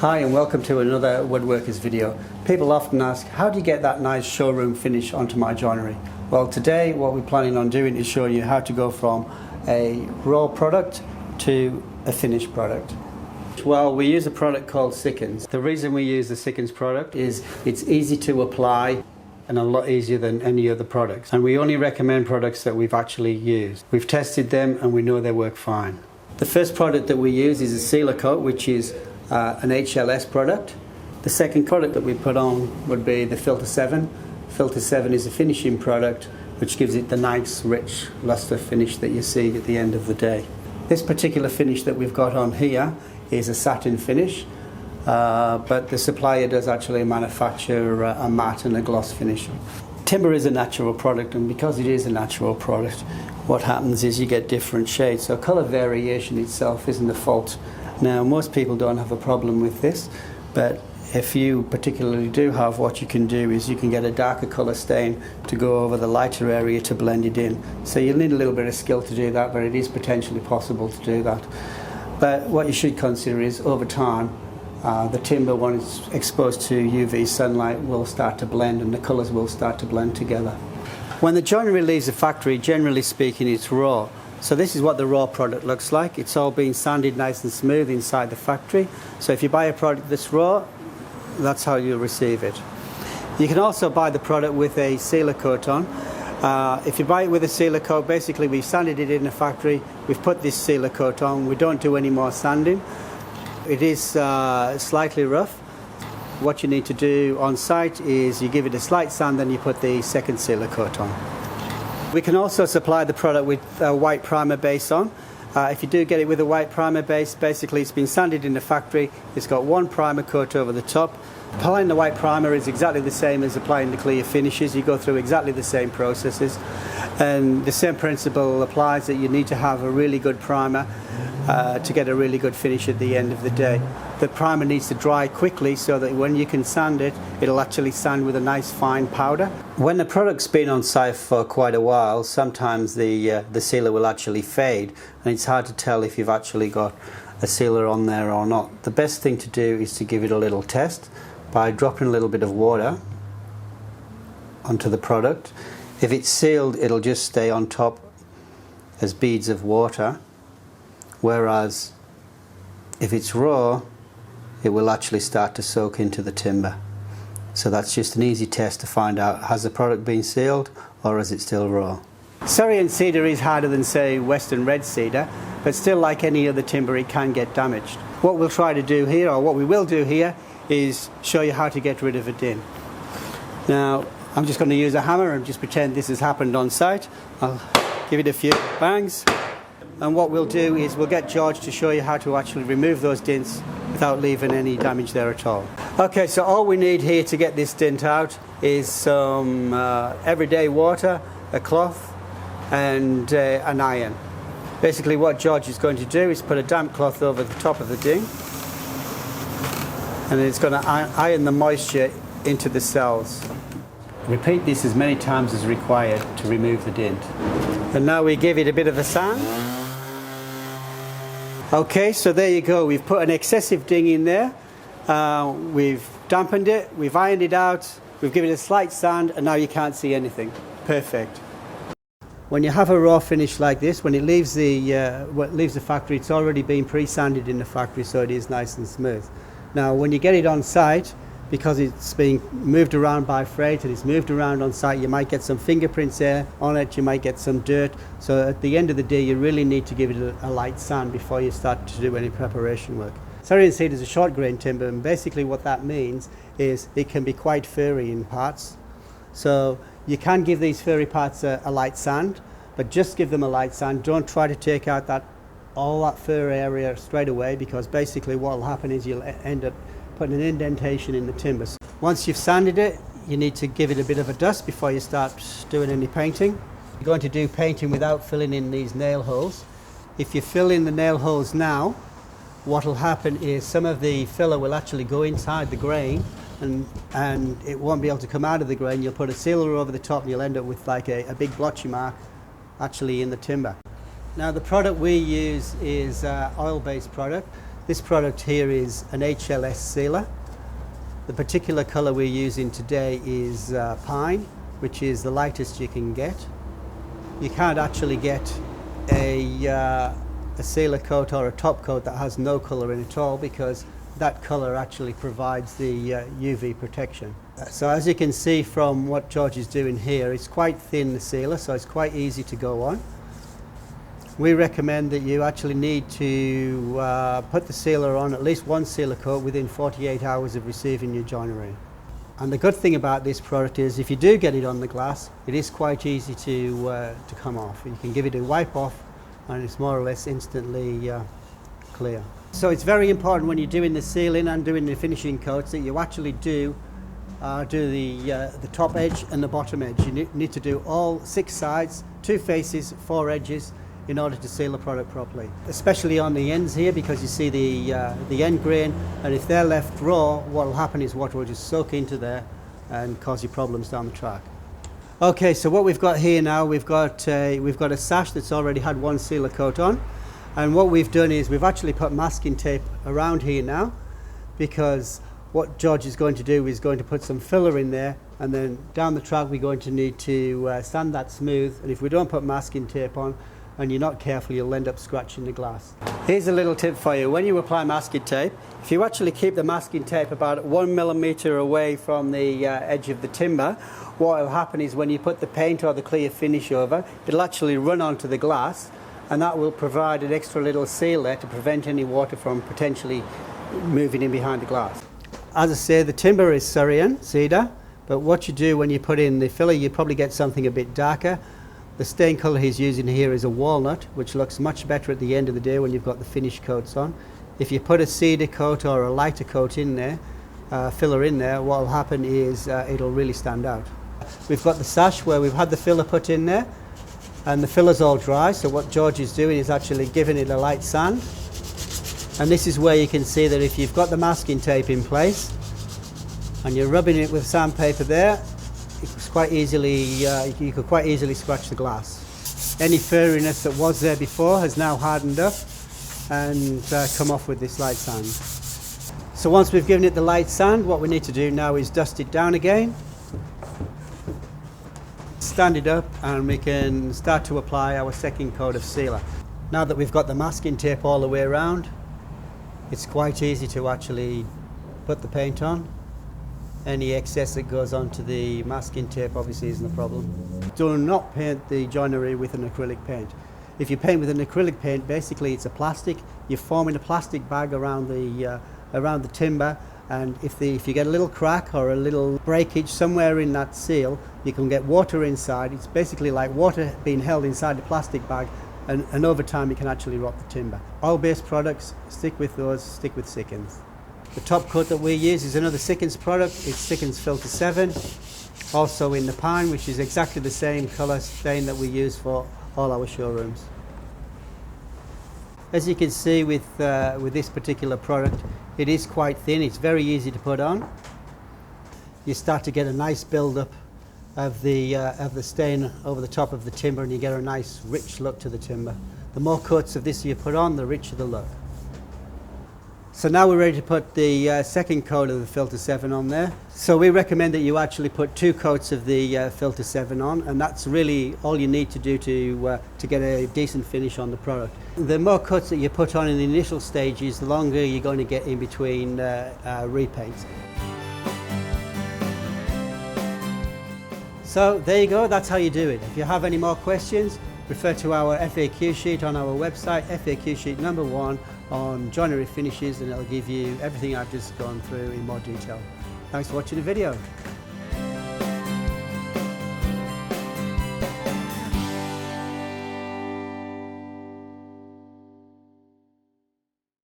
Hi and welcome to another Woodworkers video. People often ask, how do you get that nice showroom finish onto my joinery? Well, today what we're planning on doing is showing you how to go from a raw product to a finished product. Well, we use a product called Sealant. The reason we use the Sealant product is it's easy to apply and a lot easier than any other products. And we only recommend products that we've actually used. We've tested them and we know they work fine. The first product that we use is a sealer coat, which is an HLS product. The second product that we put on would be the Filter 7. Filter 7 is a finishing product which gives it the nice rich luster finish that you see at the end of the day. This particular finish that we've got on here is a satin finish, but the supplier does actually manufacture a matte and a gloss finish. Timber is a natural product, and because it is a natural product, what happens is you get different shades. So colour variation itself isn't a fault. Now, most people don't have a problem with this, but if you particularly do have, what you can do is you can get a darker colour stain to go over the lighter area to blend it in. So you'll need a little bit of skill to do that, but it is potentially possible to do that. But what you should consider is, over time, the timber, when it's exposed to UV sunlight, will start to blend and the colours will start to blend together. When the joinery leaves the factory, generally speaking, it's raw. So this is what the raw product looks like. It's all been sanded nice and smooth inside the factory. So if you buy a product that's raw, that's how you'll receive it. You can also buy the product with a sealer coat on. If you buy it with a sealer coat, basically we've sanded it in the factory, we've put this sealer coat on, we don't do any more sanding. It is slightly rough. What you need to do on site is you give it a slight sand, then you put the second sealer coat on. We can also supply the product with a white primer base on. If you do get it with a white primer base, basically it's been sanded in the factory, it's got one primer coat over the top. Applying the white primer is exactly the same as applying the clear finishes. You go through exactly the same processes, and the same principle applies, that you need to have a really good primer to get a really good finish at the end of the day. The primer needs to dry quickly so that when you can sand it, it'll actually sand with a nice fine powder. When the product's been on site for quite a while, sometimes the sealer will actually fade, and it's hard to tell if you've actually got a sealer on there or not. The best thing to do is to give it a little test by dropping a little bit of water onto the product. If it's sealed, it'll just stay on top as beads of water, whereas if it's raw, it will actually start to soak into the timber. So that's just an easy test to find out, has the product been sealed or is it still raw? Syrian cedar is harder than, say, Western red cedar, but still, like any other timber, it can get damaged. What we'll try to do here, or what we will do here, is show you how to get rid of a dint. Now, I'm just going to use a hammer and just pretend this has happened on site. I'll give it a few bangs. And what we'll do is we'll get George to show you how to actually remove those dints without leaving any damage there at all. Okay, so all we need here to get this dint out is some everyday water, a cloth and an iron. Basically what George is going to do is put a damp cloth over the top of the dint, and it's going to iron the moisture into the cells. Repeat this as many times as required to remove the dint. And now we give it a bit of a sand. Okay, so there you go. We've put an excessive ding in there. We've dampened it, we've ironed it out, we've given it a slight sand, and now you can't see anything. Perfect. When you have a raw finish like this, when it leaves the factory, it's already been pre-sanded in the factory, so it is nice and smooth. Now, when you get it on site, because it's being moved around by freight and it's moved around on site, you might get some fingerprints there on it, you might get some dirt. So at the end of the day, you really need to give it a light sand before you start to do any preparation work. Syrian cedar is a short grain timber, and basically what that means is it can be quite furry in parts. So you can give these furry parts a light sand, but just give them a light sand. Don't try to take out all that fur area straight away, because basically what will happen is you'll end up putting an indentation in the timber. Once you've sanded it, you need to give it a bit of a dust before you start doing any painting. You're going to do painting without filling in these nail holes. If you fill in the nail holes now, what will happen is some of the filler will actually go inside the grain, and it won't be able to come out of the grain. You'll put a sealer over the top and you'll end up with like a big blotchy mark actually in the timber. Now the product we use is oil-based product. This product here is an HLS sealer. The particular colour we're using today is pine, which is the lightest you can get. You can't actually get a sealer coat or a top coat that has no colour in it at all, because that colour actually provides the UV protection. So as you can see from what George is doing here, it's quite thin, the sealer, so it's quite easy to go on. We recommend that you actually need to put the sealer on, at least one sealer coat, within 48 hours of receiving your joinery. And the good thing about this product is if you do get it on the glass, it is quite easy to come off. You can give it a wipe off and it's more or less instantly clear. So it's very important when you're doing the sealing and doing the finishing coats that you actually do the top edge and the bottom edge. You need to do all 6 sides, 2 faces, 4 edges in order to seal the product properly. Especially on the ends here, because you see the end grain, and if they're left raw, what will happen is water will just soak into there and cause you problems down the track. Okay, so what we've got here now, we've got a sash that's already had 1 sealer coat on. And what we've done is we've actually put masking tape around here now, because what George is going to do is going to put some filler in there, and then down the track we're going to need to sand that smooth, and if we don't put masking tape on and you're not careful, you'll end up scratching the glass. Here's a little tip for you. When you apply masking tape, if you actually keep the masking tape about 1 millimeter away from the edge of the timber, what will happen is when you put the paint or the clear finish over, it'll actually run onto the glass, and that will provide an extra little seal there to prevent any water from potentially moving in behind the glass. As I say, the timber is Syrian cedar, but what you do when you put in the filler, you probably get something a bit darker. The stain colour he's using here is a walnut, which looks much better at the end of the day when you've got the finish coats on. If you put a cedar coat or a lighter coat in there, filler in there, what will happen is it'll really stand out. We've got the sash where we've had the filler put in there, and the filler's all dry, so what George is doing is actually giving it a light sand. And this is where you can see that if you've got the masking tape in place and you're rubbing it with sandpaper there, it's quite easily, you could quite easily scratch the glass. Any furriness that was there before has now hardened up and come off with this light sand. So once we've given it the light sand, what we need to do now is dust it down again, stand it up, and we can start to apply our second coat of sealer. Now that we've got the masking tape all the way around, it's quite easy to actually put the paint on. Any excess that goes onto the masking tape obviously isn't a problem. Do not paint the joinery with an acrylic paint. If you paint with an acrylic paint, basically it's a plastic. You're forming a plastic bag around the timber, and if you get a little crack or a little breakage somewhere in that seal, you can get water inside. It's basically like water being held inside the plastic bag, and over time you can actually rot the timber. Oil-based products, stick with those, stick with Sealant. The top coat that we use is another Sealant product. It's Sealant Filter 7, also in the pine, which is exactly the same colour stain that we use for all our showrooms. As you can see with this particular product, it is quite thin. It's very easy to put on. You start to get a nice build-up of the stain over the top of the timber, and you get a nice rich look to the timber. The more coats of this you put on, the richer the look. So now we're ready to put the second coat of the Filter 7 on there. So we recommend that you actually put 2 coats of the Filter 7 on, and that's really all you need to do to get a decent finish on the product. The more coats that you put on in the initial stages, the longer you're going to get in between repaints. So there you go, that's how you do it. If you have any more questions, refer to our FAQ sheet on our website, FAQ sheet number 1 on joinery finishes, and it'll give you everything I've just gone through in more detail. Thanks for watching the video.